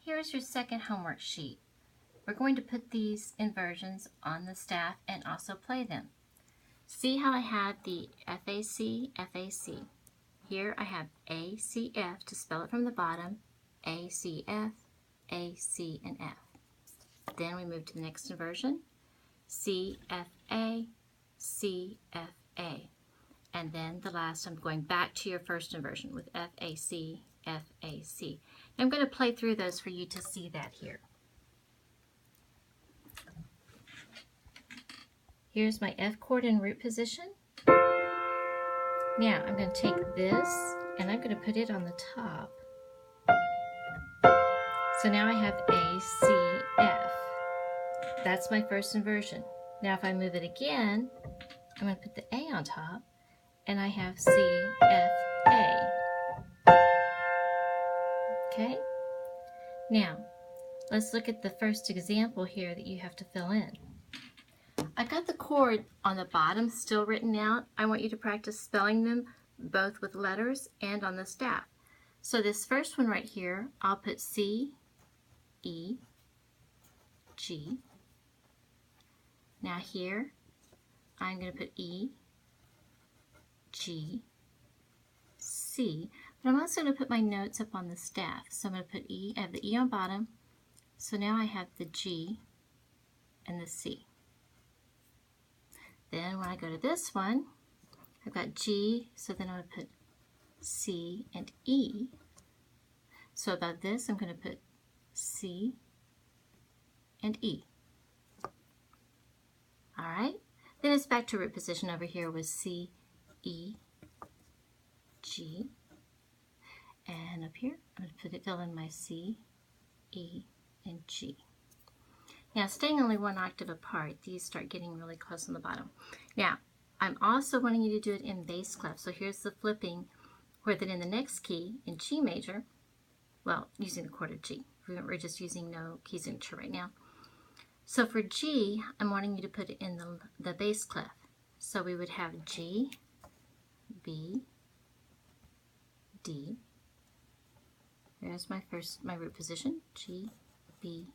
here's your second homework sheet. We're going to put these inversions on the staff and also play them. See how I have the FAC, FAC. Here I have ACF to spell it from the bottom, ACF, AC, and F. Then we move to the next inversion, CFA, CFA. And then the last, I'm going back to your first inversion with FAC, FAC. I'm going to play through those for you to see that here. Here's my F chord in root position. Now I'm going to take this and I'm going to put it on the top. So now I have A, C, F. That's my first inversion. Now if I move it again, I'm going to put the A on top and I have C, F, A. Okay? Now, let's look at the first example here that you have to fill in. I got the chord on the bottom still written out. I want you to practice spelling them both with letters and on the staff. So this first one right here, I'll put C, E, G. Now here, I'm going to put E, G, C. But I'm also going to put my notes up on the staff. So I'm going to put E, I have the E on bottom. So now I have the G and the C. Then when I go to this one, I've got G, so then I'm going to put C and E. So above this, I'm going to put C and E. All right? Then it's back to root position over here with C, E, G. And up here, I'm going to fill in my C, E, and G. Now, staying only one octave apart, these start getting really close on the bottom. Now, I'm also wanting you to do it in bass clef. So here's the flipping, where then in the next key, in G major, well, using the chord of G. We're just using no key signature right now. So for G, I'm wanting you to put it in the bass clef. So we would have G, B, D. There's my root position, G, B,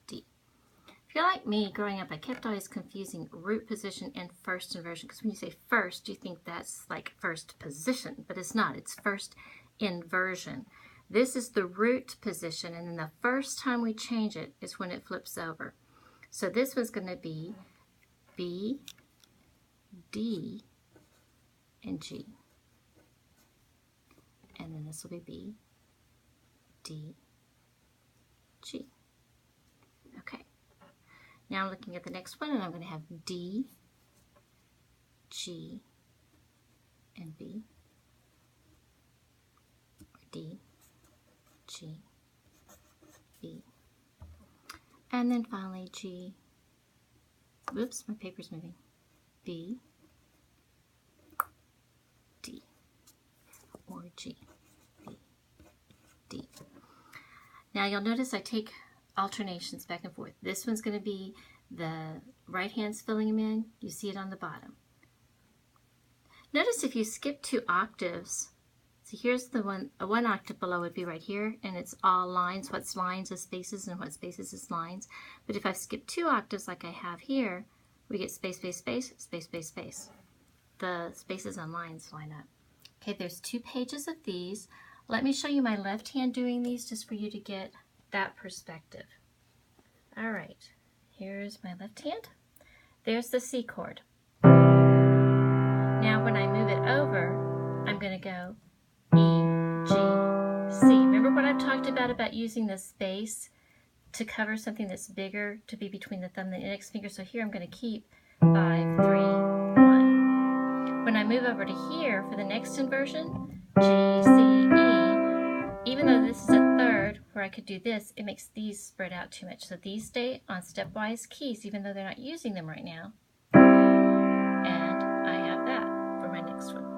D. If you're like me, growing up, I kept always confusing root position and first inversion, because when you say first, you think that's like first position, but it's not. It's first inversion. This is the root position, and then the first time we change it is when it flips over. So this one's going to be B, D, and G. And then this will be B, D, G. Okay. Now I'm looking at the next one, and I'm going to have D, G, and B. Or D, G, B. And then finally G. Whoops, my paper's moving. B, D. Or G, B, D. Now you'll notice I take alternations back and forth. This one's going to be the right hand's filling them in. You see it on the bottom. Notice if you skip 2 octaves, so here's the one octave below would be right here, and it's all lines. What's lines is spaces, and what spaces is lines. But if I skip 2 octaves like I have here, we get space, space, space, space, space, space. The spaces and lines line up. Okay, there's 2 pages of these. Let me show you my left hand doing these just for you to get that perspective. All right, here's my left hand. There's the C chord. Now when I move it over, I'm going to go E, G, C. Remember what I've talked about using the space to cover something that's bigger to be between the thumb and the index finger. So here I'm going to keep 5, 3, 1. When I move over to here for the next inversion, G, C, E, even though this is a third where I could do this, it makes these spread out too much. So these stay on stepwise keys even though they're not using them right now. And I have that for my next one.